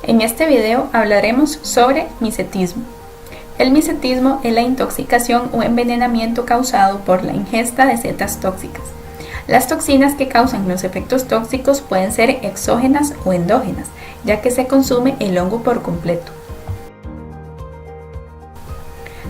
En este video hablaremos sobre micetismo. El micetismo es la intoxicación o envenenamiento causado por la ingesta de setas tóxicas. Las toxinas que causan los efectos tóxicos pueden ser exógenas o endógenas, ya que se consume el hongo por completo.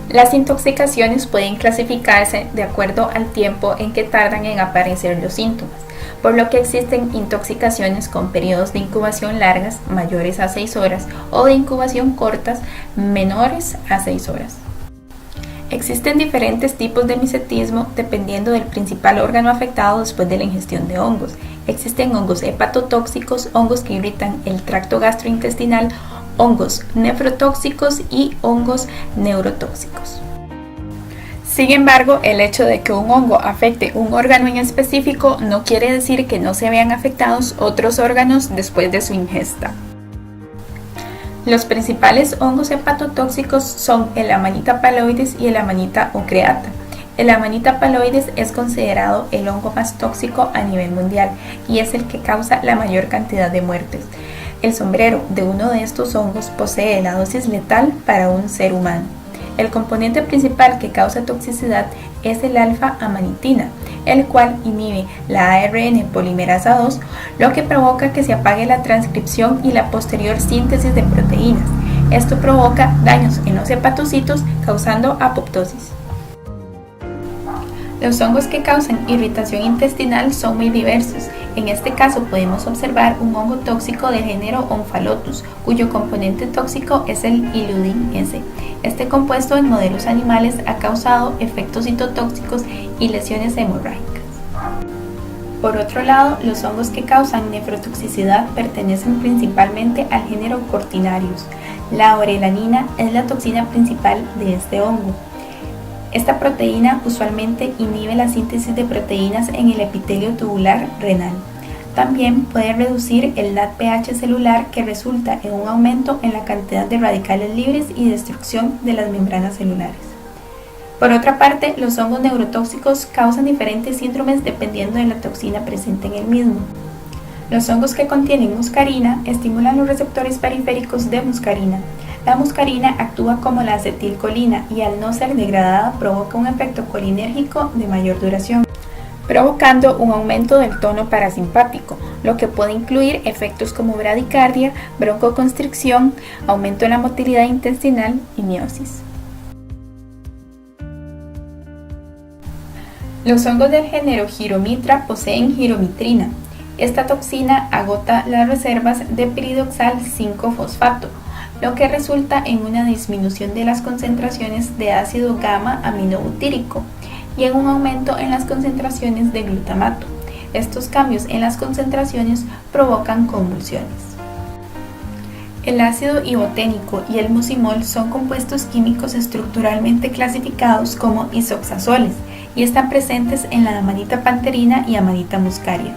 Las intoxicaciones pueden clasificarse de acuerdo al tiempo en que tardan en aparecer los síntomas, por lo que existen intoxicaciones con periodos de incubación largas, mayores a 6 horas, o de incubación cortas, menores a 6 horas. Existen diferentes tipos de micetismo dependiendo del principal órgano afectado después de la ingestión de hongos. Existen hongos hepatotóxicos, hongos que irritan el tracto gastrointestinal, hongos nefrotóxicos y hongos neurotóxicos. Sin embargo, el hecho de que un hongo afecte un órgano en específico no quiere decir que no se vean afectados otros órganos después de su ingesta. Los principales hongos hepatotóxicos son el Amanita phalloides y el Amanita ocreata. El Amanita phalloides es considerado el hongo más tóxico a nivel mundial y es el que causa la mayor cantidad de muertes. El sombrero de uno de estos hongos posee la dosis letal para un ser humano. El componente principal que causa toxicidad es el alfa-amanitina, el cual inhibe la ARN polimerasa 2, lo que provoca que se apague la transcripción y la posterior síntesis de proteínas. Esto provoca daños en los hepatocitos, causando apoptosis. Los hongos que causan irritación intestinal son muy diversos. En este caso podemos observar un hongo tóxico del género Omphalotus, cuyo componente tóxico es el Illudin S. Este compuesto en modelos animales ha causado efectos citotóxicos y lesiones hemorrágicas. Por otro lado, los hongos que causan nefrotoxicidad pertenecen principalmente al género Cortinarius. La orelanina es la toxina principal de este hongo. Esta proteína usualmente inhibe la síntesis de proteínas en el epitelio tubular renal. También puede reducir el NADPH celular, que resulta en un aumento en la cantidad de radicales libres y destrucción de las membranas celulares. Por otra parte, los hongos neurotóxicos causan diferentes síndromes dependiendo de la toxina presente en el mismo. Los hongos que contienen muscarina estimulan los receptores periféricos de muscarina. La muscarina actúa como la acetilcolina y al no ser degradada provoca un efecto colinérgico de mayor duración, provocando un aumento del tono parasimpático, lo que puede incluir efectos como bradicardia, broncoconstricción, aumento en la motilidad intestinal y miosis. Los hongos del género Gyromitra poseen giromitrina. Esta toxina agota las reservas de piridoxal 5-fosfato, lo que resulta en una disminución de las concentraciones de ácido gamma-aminobutírico y en un aumento en las concentraciones de glutamato. Estos cambios en las concentraciones provocan convulsiones. El ácido iboténico y el mucimol son compuestos químicos estructuralmente clasificados como isoxazoles y están presentes en la Amanita pantherina y Amanita muscaria.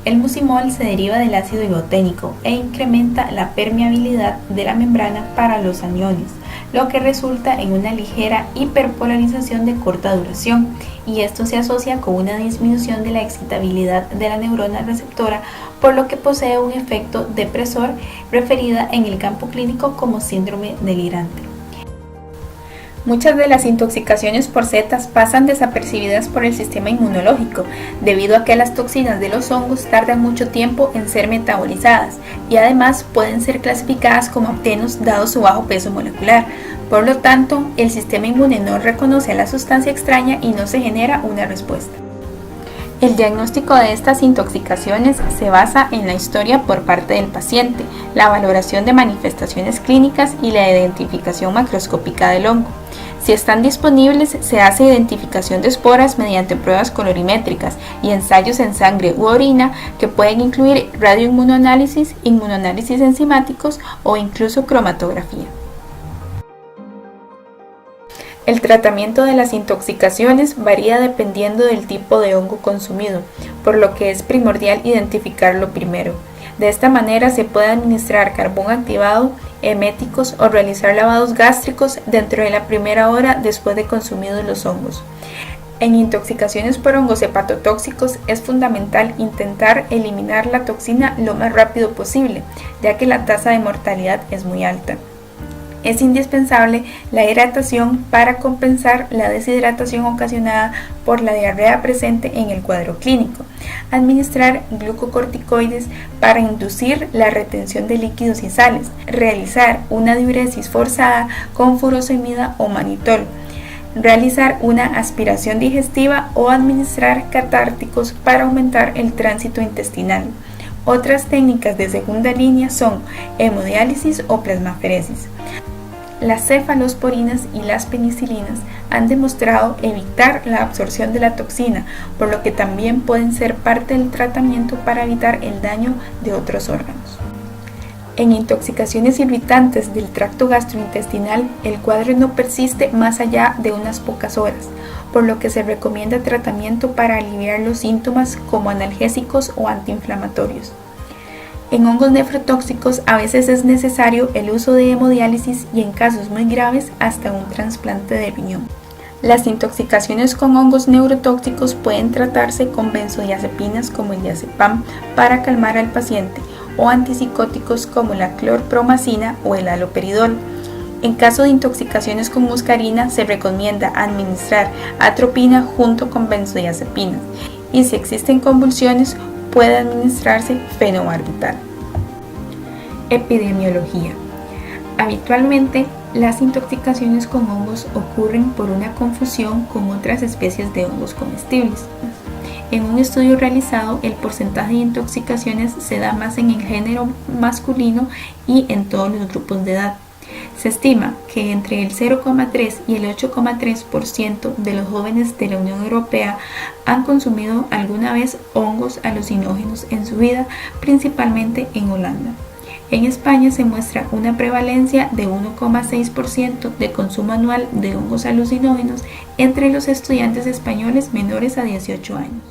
El mucimol se deriva del ácido iboténico e incrementa la permeabilidad de la membrana para los aniones, lo que resulta en una ligera hiperpolarización de corta duración, y esto se asocia con una disminución de la excitabilidad de la neurona receptora, por lo que posee un efecto depresor, referida en el campo clínico como síndrome delirante. Muchas de las intoxicaciones por setas pasan desapercibidas por el sistema inmunológico, debido a que las toxinas de los hongos tardan mucho tiempo en ser metabolizadas y además pueden ser clasificadas como aptenos dado su bajo peso molecular. Por lo tanto, el sistema inmune no reconoce a la sustancia extraña y no se genera una respuesta. El diagnóstico de estas intoxicaciones se basa en la historia por parte del paciente, la valoración de manifestaciones clínicas y la identificación macroscópica del hongo. Si están disponibles, se hace identificación de esporas mediante pruebas colorimétricas y ensayos en sangre u orina que pueden incluir radioinmunoanálisis, inmunoanálisis enzimáticos o incluso cromatografía. El tratamiento de las intoxicaciones varía dependiendo del tipo de hongo consumido, por lo que es primordial identificarlo primero. De esta manera se puede administrar carbón activado, eméticos o realizar lavados gástricos dentro de la primera hora después de consumidos los hongos. En intoxicaciones por hongos hepatotóxicos es fundamental intentar eliminar la toxina lo más rápido posible, ya que la tasa de mortalidad es muy alta. Es indispensable la hidratación para compensar la deshidratación ocasionada por la diarrea presente en el cuadro clínico. Administrar glucocorticoides para inducir la retención de líquidos y sales. Realizar una diuresis forzada con furosemida o manitol. Realizar una aspiración digestiva o administrar catárticos para aumentar el tránsito intestinal. Otras técnicas de segunda línea son hemodiálisis o plasmaferesis. Las cefalosporinas y las penicilinas han demostrado evitar la absorción de la toxina, por lo que también pueden ser parte del tratamiento para evitar el daño de otros órganos. En intoxicaciones irritantes del tracto gastrointestinal, el cuadro no persiste más allá de unas pocas horas, por lo que se recomienda tratamiento para aliviar los síntomas como analgésicos o antiinflamatorios. En hongos nefrotóxicos a veces es necesario el uso de hemodiálisis y en casos muy graves hasta un trasplante de riñón. Las intoxicaciones con hongos neurotóxicos pueden tratarse con benzodiazepinas como el diazepam para calmar al paciente o antipsicóticos como la clorpromacina o el haloperidol. En caso de intoxicaciones con muscarina se recomienda administrar atropina junto con benzodiazepinas y si existen convulsiones puede administrarse fenobarbital. Epidemiología. Habitualmente, las intoxicaciones con hongos ocurren por una confusión con otras especies de hongos comestibles. En un estudio realizado, el porcentaje de intoxicaciones se da más en el género masculino y en todos los grupos de edad. Se estima que entre el 0,3 y el 8,3% de los jóvenes de la Unión Europea han consumido alguna vez hongos alucinógenos en su vida, principalmente en Holanda. En España se muestra una prevalencia de 1,6% de consumo anual de hongos alucinógenos entre los estudiantes españoles menores a 18 años.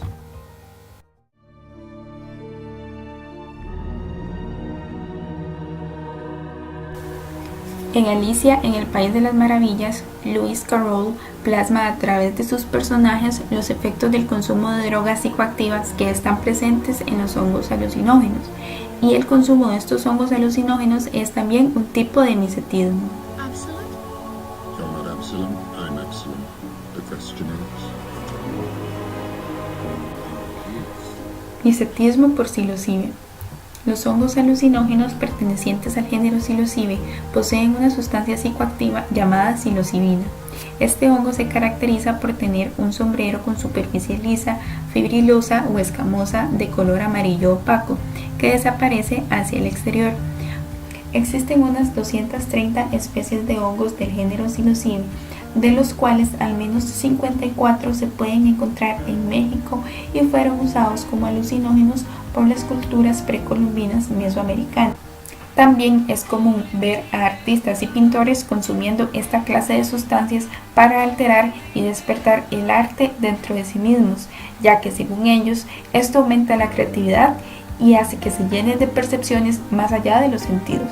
En Alicia en el País de las Maravillas, Lewis Carroll plasma a través de sus personajes los efectos del consumo de drogas psicoactivas que están presentes en los hongos alucinógenos, y el consumo de estos hongos alucinógenos es también un tipo de mimetismo. Mimetismo por psilocibe. Los hongos alucinógenos pertenecientes al género psilocibe poseen una sustancia psicoactiva llamada psilocibina. Este hongo se caracteriza por tener un sombrero con superficie lisa, fibrilosa o escamosa de color amarillo opaco, que desaparece hacia el exterior. Existen unas 230 especies de hongos del género psilocibe, de los cuales al menos 54 se pueden encontrar en México y fueron usados como alucinógenos por las culturas precolombinas mesoamericanas. También es común ver a artistas y pintores consumiendo esta clase de sustancias para alterar y despertar el arte dentro de sí mismos, ya que según ellos esto aumenta la creatividad y hace que se llenen de percepciones más allá de los sentidos.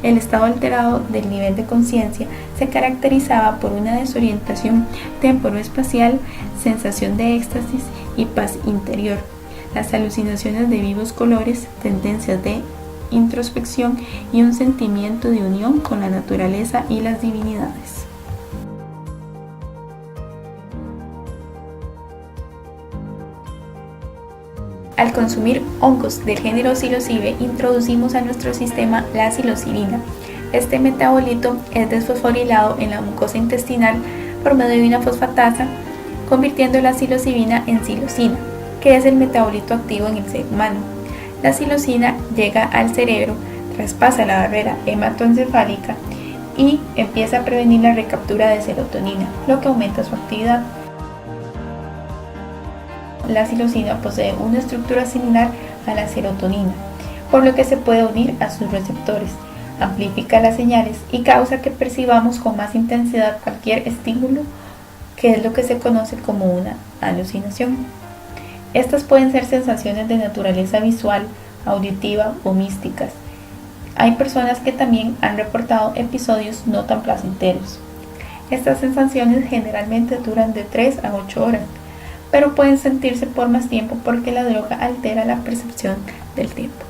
El estado alterado del nivel de conciencia se caracterizaba por una desorientación temporoespacial, sensación de éxtasis y paz interior. Las alucinaciones de vivos colores, tendencias de introspección y un sentimiento de unión con la naturaleza y las divinidades. Al consumir hongos del género psilocibe, introducimos a nuestro sistema la psilocibina. Este metabolito es desfosforilado en la mucosa intestinal por medio de una fosfatasa, convirtiendo la psilocibina en psilocina, que es el metabolito activo en el ser humano. La psilocina llega al cerebro, traspasa la barrera hematoencefálica y empieza a prevenir la recaptura de serotonina, lo que aumenta su actividad. La psilocina posee una estructura similar a la serotonina, por lo que se puede unir a sus receptores, amplifica las señales y causa que percibamos con más intensidad cualquier estímulo, que es lo que se conoce como una alucinación. Estas pueden ser sensaciones de naturaleza visual, auditiva o místicas. Hay personas que también han reportado episodios no tan placenteros. Estas sensaciones generalmente duran de 3 a 8 horas, pero pueden sentirse por más tiempo porque la droga altera la percepción del tiempo.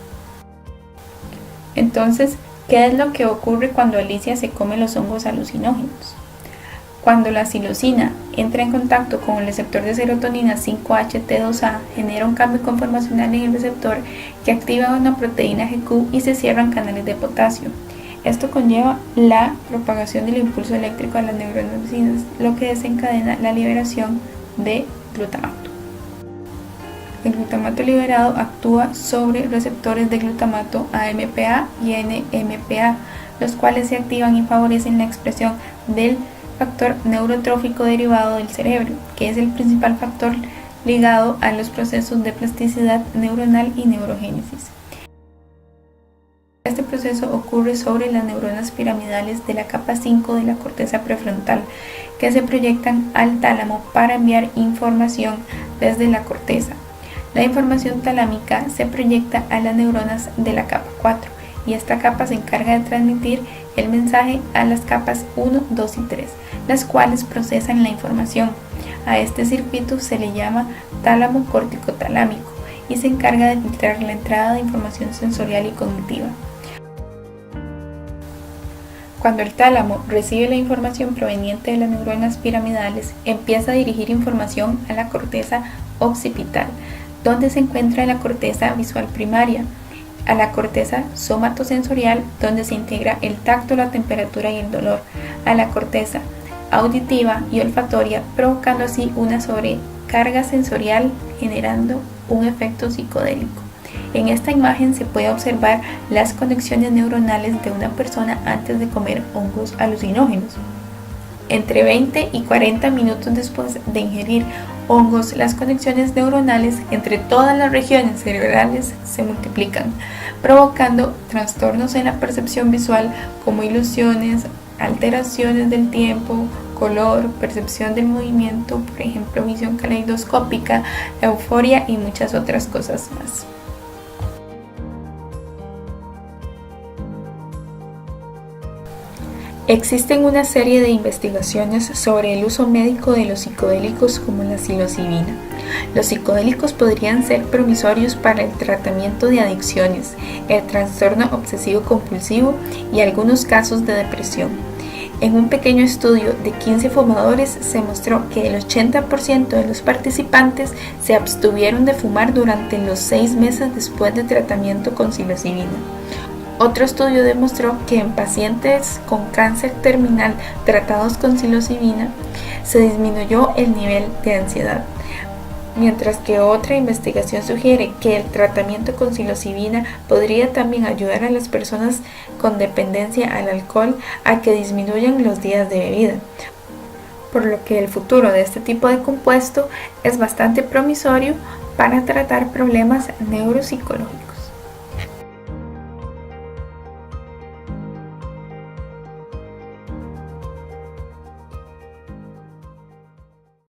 Entonces, ¿qué es lo que ocurre cuando Alicia se come los hongos alucinógenos? Cuando la psilocina entra en contacto con el receptor de serotonina 5-HT2A, genera un cambio conformacional en el receptor que activa una proteína GQ y se cierran canales de potasio. Esto conlleva la propagación del impulso eléctrico a las neuronas vecinas, lo que desencadena la liberación de glutamato. El glutamato liberado actúa sobre receptores de glutamato AMPA y NMPA, los cuales se activan y favorecen la expresión del factor neurotrófico derivado del cerebro, que es el principal factor ligado a los procesos de plasticidad neuronal y neurogénesis. Este proceso ocurre sobre las neuronas piramidales de la capa 5 de la corteza prefrontal, que se proyectan al tálamo para enviar información desde la corteza. La información talámica se proyecta a las neuronas de la capa 4 y esta capa se encarga de transmitir el mensaje a las capas 1, 2 y 3, las cuales procesan la información. A este circuito se le llama tálamo córtico-talámico y se encarga de filtrar la entrada de información sensorial y cognitiva. Cuando el tálamo recibe la información proveniente de las neuronas piramidales, empieza a dirigir información a la corteza occipital, donde se encuentra la corteza visual primaria, a la corteza somatosensorial, donde se integra el tacto, la temperatura y el dolor, a la corteza auditiva y olfatoria, provocando así una sobrecarga sensorial, generando un efecto psicodélico. En esta imagen se puede observar las conexiones neuronales de una persona antes de comer hongos alucinógenos. Entre 20 y 40 minutos después de ingerir hongos, las conexiones neuronales entre todas las regiones cerebrales se multiplican, provocando trastornos en la percepción visual como ilusiones, alteraciones del tiempo, color, percepción del movimiento, por ejemplo, visión caleidoscópica, euforia y muchas otras cosas más. Existen una serie de investigaciones sobre el uso médico de los psicodélicos como la psilocibina. Los psicodélicos podrían ser promisorios para el tratamiento de adicciones, el trastorno obsesivo-compulsivo y algunos casos de depresión. En un pequeño estudio de 15 fumadores se mostró que el 80% de los participantes se abstuvieron de fumar durante los 6 meses después de tratamiento con psilocibina. Otro estudio demostró que en pacientes con cáncer terminal tratados con psilocibina se disminuyó el nivel de ansiedad, mientras que otra investigación sugiere que el tratamiento con psilocibina podría también ayudar a las personas con dependencia al alcohol a que disminuyan los días de bebida, por lo que el futuro de este tipo de compuesto es bastante promisorio para tratar problemas neuropsicológicos.